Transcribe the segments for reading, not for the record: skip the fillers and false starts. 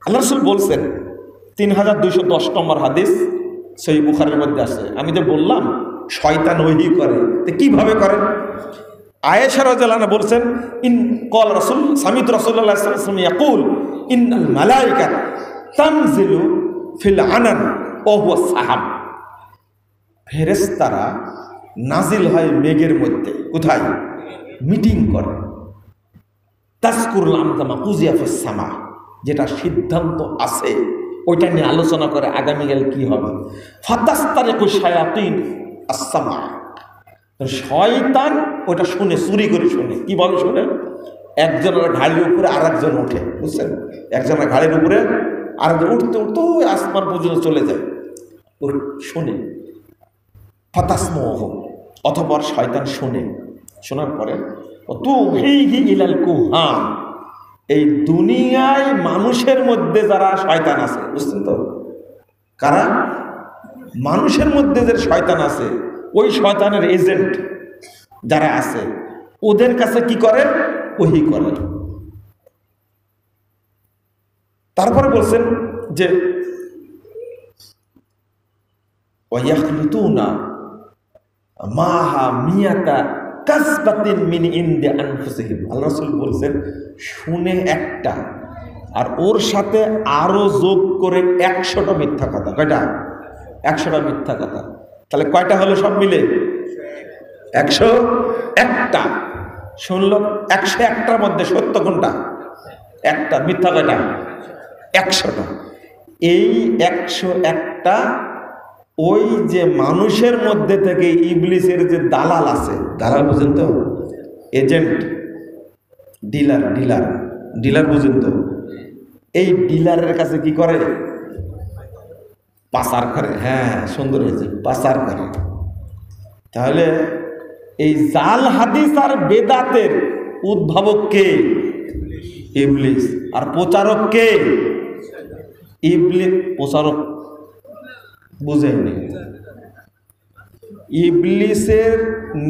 আল্লাহ রাসূল বলছেন 3210 নম্বর হাদিস সহিহ বুখারীর মধ্যে আছে। আমি যে বললাম শয়তান ওহী করে, তো কিভাবে করে? আয়েশা রাদিয়াল্লাহু আনহা বলছেন ইন ক্বাল রাসূল সামিত রাসূলুল্লাহ সাল্লাল্লাহু আলাইহি ওয়াসাল্লাম ইয়াকুল ইন্নাল মালায়েকাতা তানজিলু ফিল আনান ওয়া হুয়া সাহাব। ফেরেশতারা নাজিল হয় মেঘের মধ্যে। কোথায়? মিটিং করে। তাজকুরুল আমতামা কুজিয়া ফিস সামা, যেটা সিদ্ধান্ত আছে ওইটা নিয়ে আলোচনা করে আগামীকাল কি হবে। ফাতাস্তারিকু শায়াতিন আস-সামা, শয়তান ওটা শুনে, চুরি করে শুনে। কি বলে শুনে? একজনের ঘাড়ির উপরে আর একজন ওঠে, বুঝছেন? একজনের ঘাড়ির উপরে আরেকজন উঠতে উঠতে আসমান পর্যন্ত চলে যায়, ওর শুনে। ফাতাসমুহ, অথবা শয়তান শুনে, শোনার পরে তুহিহি ইলাল কুহান, এই দুনিয়ায় মানুষের মধ্যে যারা শয়তান আছে, বুঝছেন তো কারা? মানুষের মধ্যে যে শয়তান আছে, ওই শয়তানের এজেন্ট যারা আছে ওদের কাছে কি করে? ওহী করে। তারপরে বলছেন যে ওয়ায়াখলুতুনা মাহা মিয়াতা কাসবাতিন মিন ইনদি আনফুসিহিম। আল্লাহ রাসূল বলছেন শুনে একটা, আর ওর সাথে আরো যোগ করে 100টা মিথ্যা কথা। কয়টা? 100টা মিথ্যা কথা। তাহলে কয়টা হলো সব মিলে? 101টা। শুনলো 101টার মধ্যে সত্য কোনটা? একটা। মিথ্যা কয়টা? 100টা। এই 101টা ওই যে মানুষের মধ্যে থেকে ইবলিসের যে দালাল আছে, দালাল বুঝেন তো? এজেন্ট, ডিলার বুঝেন তো? এই ডিলারের কাছে কি করে? পাচার করে। হ্যাঁ, সুন্দর হয়েছে, পাচার করে। তাহলে এই জাল হাদিস আর বেদাতের উদ্ভাবক কে? ইবলিস। আর প্রচারক কে? ইবলিস। প্রচারক বুঝেননি? ইবলিসের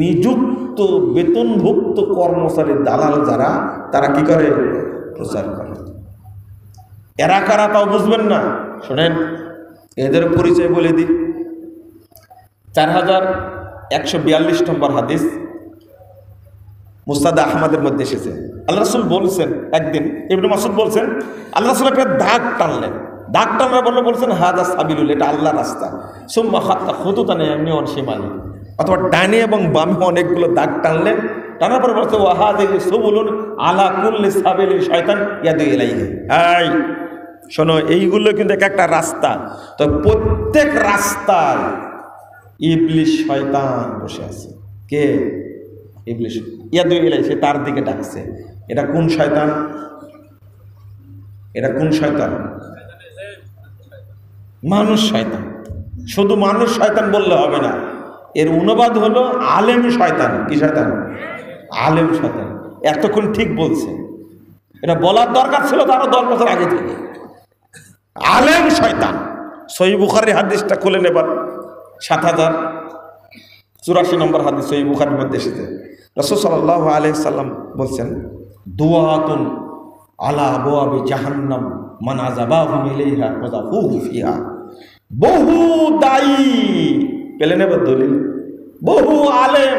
নিযুক্ত বেতনভুক্ত কর্মচারী দালাল যারা, তারা কি করে? প্রচার করে। এরা কারা তাও বুঝবেন না? শোনেন, এদের পরিচয় বলে দিই। 4142 নম্বর হাদিস মুসনাদ আহমদের মধ্যে এসেছে। আল্লাহ রাসূল বলছেন, একদিন ইবনে মাসউদ বলছেন আল্লাহ রাসূল একটা দাগ টানলেন। দাগ টানার বললে বলছেন হাদা সাবিলুল, এটা আল্লাহর রাস্তা। সুম্মা খাত্তা খুতুতান ইয়ামিনান শিমালি, অথবা ডানে এবং বামে অনেকগুলো দাগ টানলেন। টানার পরে বলছে ওয়াহাদিহি সুবুলুন আলা কুল্লি সাবিলিন শায়তান ইয়াদু ইলাইহি। এই শোনো, এইগুলো কিন্তু একটা রাস্তা। তো প্রত্যেক রাস্তায় ইবলিস শয়তান বসে আছে। কে? ইবলিস। ইয়াদু ইলাইহি, সে তার দিকে ডাকছে। এটা কোন শয়তান? এটা কোন শয়তান? মানুষ শয়তান। শুধু মানুষ শয়তান বললে হবে না, এর অনুবাদ হলো আলেম শয়তান। কি শয়তান? আলেম শয়তান। এতক্ষণ ঠিক বলছে, এটা বলার দরকার ছিল তারও 10 বছর আগে থেকে। আলেম শয়তান। সহিহ বুখারীর হাদিসটা খুলে নেবার 7084 নম্বর হাদিস সহিহ বুখারীর মধ্যে এসেছে। রাসূল সাল্লাল্লাহু আলাইহি সাল্লাম বলছেন দুআতুন আলা আবওয়াবি জাহান্নাম মান আযাবাহুম ইলাইহা ফাযাফুহু ফিহা। বহু দায়ী পেলে নেব দলিল, বহু আলেম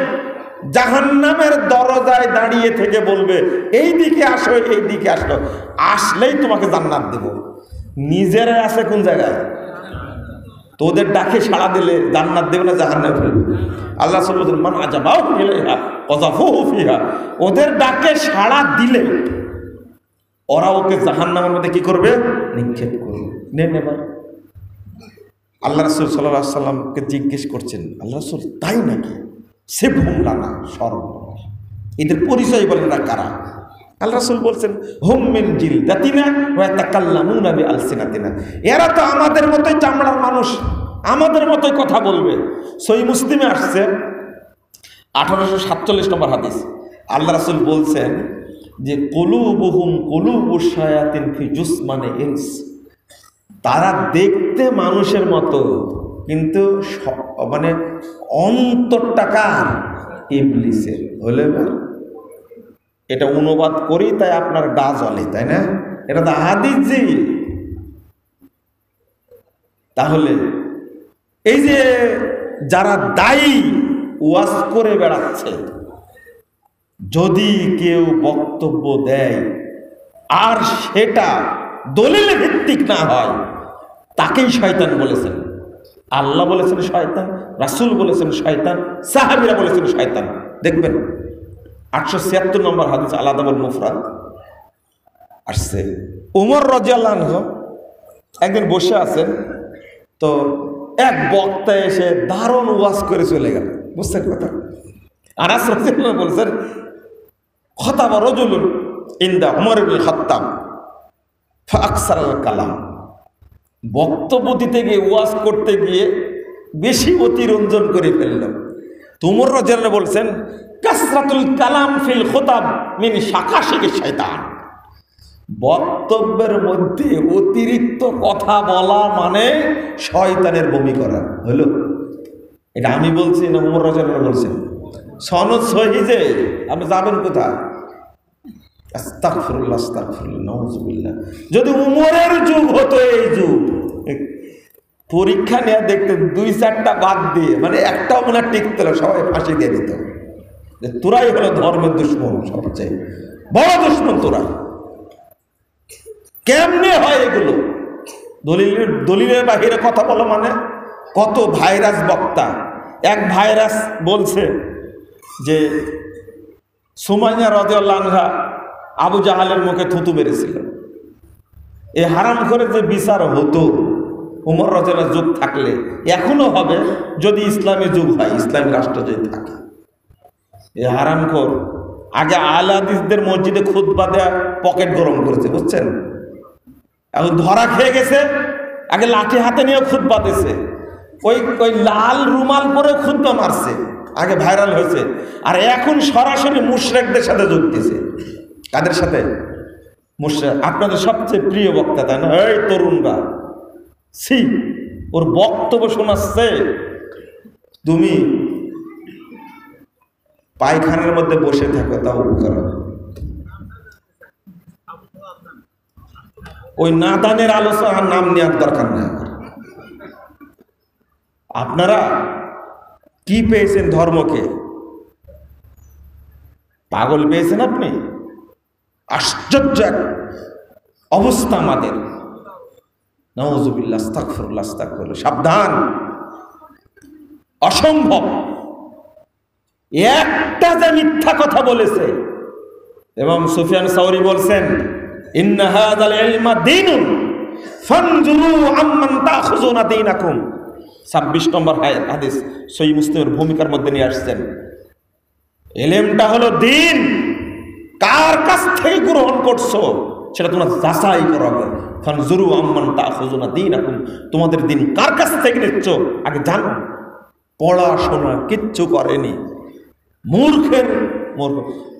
জাহান্নামের দরজায় দাঁড়িয়ে থেকে বলবে এই দিকে আসো, এই দিকে আসো, আসলেই তোমাকে জান্নাত দেব। নিজেরা আছে কোন জায়গায়? তোদের ডাকে সাড়া দিলে জান্নাত দেবে না জাহান্নামে ফেলবে? আল্লাহ সাল্লাল্লাহু আলাইহি ওয়াসাল্লাম মান আযাবাহুম ইলাইহা ফাযাফুহু ফিহা, ওদের ডাকে সাড়া দিলে ওরা ওকে জাহান্নামের মধ্যে কি করবে? নিক্ষেপ করবে। নেন এবার। আল্লাহ রাসূল সাল্লাল্লাহু আলাইহি ওয়াসাল্লামকে জিজ্ঞেস করছেন, আল্লাহ রাসূল তাই নাকি? সে ভুমলানা সর্বনাশ, এদের পরিচয় বলেন না কারা? আল্লাহ রাসূল বলছেন হুম মিন জিলদাতিনা ওয়া ইয়াতাকাল্লামুনা বিআলসিনাতিনা, এরা তো আমাদের মতোই চামড়ার মানুষ, আমাদের মতোই কথা বলবে। সহিহ মুসলিমে আসছে 1847 নম্বর হাদিস। আল্লাহ রাসূল বলছেন যে কুলুবুহুম কুলুবুশ শায়াতিন ফি জুসমানে ইনস, তারা দেখতে মানুষের মতো কিন্তু মানে অন্তরটা কার? ইবলিসের। হলে এটা অনুবাদ করি তাই আপনার গা জ্বলে, তাই না? এটা তো হাদিস জি, তাহলে এই যে যারা দায়ী ওয়াজ করে বেড়াচ্ছে, যদি কেউ বক্তব্য দেয় আর সেটা দলিল ভিত্তিক না হয়, তাকেই শয়তান বলেছেন। আল্লাহ বলেছেন শয়তান, রাসূল বলেছেন শয়তান, সাহাবীরা বলেছেন শয়তান। দেখবেন 876 নম্বর হাদিস আল-আদাবুল মুফরাদ আসছে, ওমর রাদিয়াল্লাহু আনহু একদিন বসে আছেন, তো এক বক্তা এসে দারুণ ওয়াজ করে চলে গেল। বুঝছেন কথা? আনাস রাদিয়াল্লাহু আনহু বলেছেন, খাতাবা রাজুলুন ইনদা উমর ইবনে খাত্তাব ফাআকসারাল কালাম। বক্তব্য দিতে গিয়ে, ওয়াজ করতে গিয়ে বেশি অতিরঞ্জন করে ফেলল। উমর রাদিয়াল্লাহু আনহু বলছেন, কাসরাতুল কালাম ফিল খুতাব মিন শাকাশিকি শাইতান। বক্তব্যের মধ্যে অতিরিক্ত কথা বলা মানে শয়তানের বমি করা। হলো? এটা আমি বলছি না উমর রাদিয়াল্লাহু আনহু বলছেন? সনদ সহিহ যে, আপনি যাবেন কোথায়? আস্তাগফিরুল্লাহ, আস্তাগফিরুল্লাহ, নাউযুবিল্লাহ। যদি উমরের যুগ হতো এই যুগ, পরীক্ষা নেওয়া দেখতে 2-4টা বাদ দিয়ে, মানে একটাও মনে টিকতে হলো, সবাই ফাঁসি দিয়ে দিত যে তোরাই হলো ধর্মের দুশ্মন, সবচেয়ে বড় দুশ্মন তোরা। কেমনে হয় এগুলো? দলিলের বাহিরে কথা বলো মানে? কত ভাইরাস বক্তা। এক ভাইরাস বলছে যে সুমাইয়া রাদিয়াল্লাহু আনহা আবু জাহালের মুখে থুতু মেরেছিল। এ হারাম করে যে বিচার হতো উমর রাদিয়াল্লাহু যুগ থাকলে, এখনো হবে যদি ইসলামী যুগ হয়, ইসলামী রাষ্ট্র যদি থাকে। এ হারামখোর আগে আহলে হাদিসদের মসজিদে খুতবা দেয়া পকেট গরম করেছে, বুঝছেন? এখন ধরা খেয়ে গেছে, আগে লাঠি হাতে নিয়ে খুতবা দিয়েছে, ওই লাল রুমাল পরে খুতবা মারছে, আগে ভাইরাল হয়েছে। আর এখন সরাসরি মুশরিকদের সাথে যোগ দিয়েছে। কাদের সাথে? মুশরিক, আপনাদের সবচেয়ে প্রিয় বক্তা, তাই না? এই তরুণরা, সি ওর বক্তব্য শোনাচ্ছে, তুমি পায়খানার মধ্যে বসে থাকো তাও করো। ওই নাদানের আলোচনার নাম নেওয়ার দরকার নেই। আপনারা কি পেয়েছেন? ধর্মকে পাগল পেয়েছেন আপনি। আশ্চর্য এক অবস্থা আমাদের। নাউযুবিল্লাহ, আস্তাগফিরুল্লাহ, আস্তাগফিরুল্লাহ। সাবধান, অসম্ভব। একটা যে মিথ্যা কথা বলেছে, এবং সুফিয়ান সাউরি বলছেন, ইন্না হাযাল ইলমা দীনুন ফানজুরু আম্মান তাখুযুনা দীনাকুম। 26 নম্বর হাদিস সহিহ মুসলিমের ভূমিকার মধ্যে নিয়ে আসছেন। ইলমটা হলো দ্বীন, কার কাছ থেকে গ্রহণ করছো সেটা তোমরা যাচাই করো। ফানজুরু আম্মান তাখুযুনা দীনাকুম, তোমাদের দিন কার কাছ থেকে নিচ্ছ আগে জানো। পড়াশোনা কিচ্ছু করেনি, মূর্খের মূর্খ।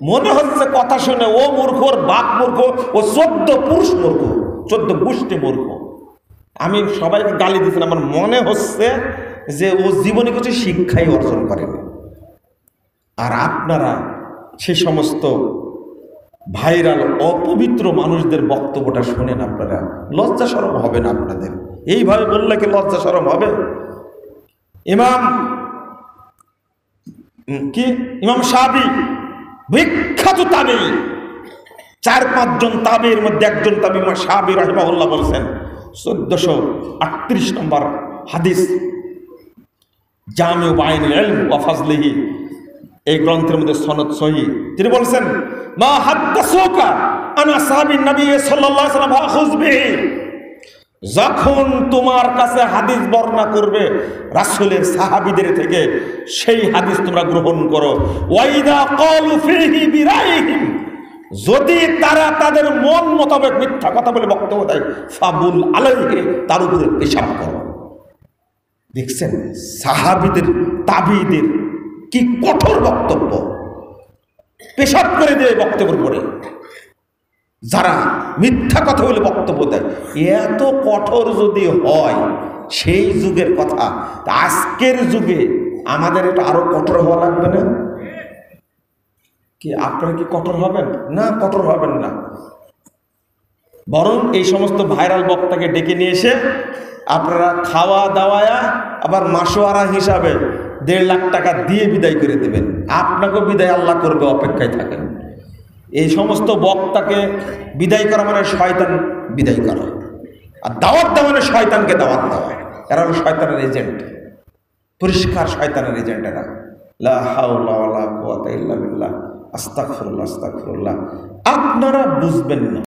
মনে হচ্ছে কথা শুনে ও মূর্খ, ওর বাপ মূর্খ, ও 14 পুরুষ মূর্খ, 14 গোষ্ঠী মূর্খ। আমি সবাইকে গালি দিচ্ছি, আমার মনে হচ্ছে যে ও জীবনে কিছু শিক্ষাই অর্জন করেনি। আর আপনারা সে সমস্ত ভাইরাল অপবিত্র মানুষদের বক্তব্যটা শোনেন, আপনারা লজ্জা শরম হবে না আপনাদের? এইভাবে বললে কি লজ্জা শরম হবে? ইমাম শাফি বিখ্যাত তাবেঈ, 4-5 জন তাবেঈর মধ্যে একজন তাবেঈ ইমাম শাফি রাহিমাহুল্লাহ বলছেন, 1438 নম্বর হাদিস জামিউ বায়ানিল ইলম ওয়া ফাজলিহি, এই গ্রন্থের মধ্যে সনদ সহিহ। তিনি বলছেন, মা হাদাসুকা আন আসহাবিন নবী সাল্লাল্লাহু আলাইহি ওয়াসাল্লাম ফাখুয বিহি। যখন তোমার কাছে হাদিস বর্ণনা করবে রাসূলের সাহাবীদের থেকে, সেই হাদিস তোমরা গ্রহণ করো। ওয়াইদা ক্বালু ফীহি বিরাইহিম, যদি তারা তাদের মন মোতাবেক মিথ্যা কথা বলে বক্তব্য দেয়, ফাবুল আলাইহি, তার উপরে পেশাব করো। দেখছেন সাহাবীদের, তাবিঈদের কি কঠোর বক্তব্য, পেশাব করে দেয় বক্তব্যের পরে। যারা মিথ্যা কথা বলে বক্তব্য দেয়, এত কঠোর যদি হয় সেই যুগের কথা, আজকের যুগে আমাদের এটা আরো কঠোর হওয়া লাগবে না কি? আপনারা কি কঠোর হবেন? না, কঠোর হবেন না। বরং এই সমস্ত ভাইরাল বক্তাকে ডেকে নিয়ে এসে আপনারা খাওয়া দাওয়ায়া আবার মাসোয়ারা হিসাবে 1.5 লাখ টাকা দিয়ে বিদায় করে দেবেন। আপনাকেও বিদায় আল্লাহ করবে, অপেক্ষায় থাকেন। এই সমস্ত বক্তাকে বিদায় করা মানে শয়তান বিদায় করা, আর দাওয়াত দেওয়া মানে শয়তানকে দাওয়াত দেওয়া। এরা হলো শয়তানের এজেন্ট, পরিষ্কার শয়তানের এজেন্ট এরা। লা হাওলা ওয়ালা কুওয়াতা ইল্লা বিল্লাহ। আস্তাগফিরুল্লাহ, আস্তাগফিরুল্লাহ। আপনারা বুঝবেন না।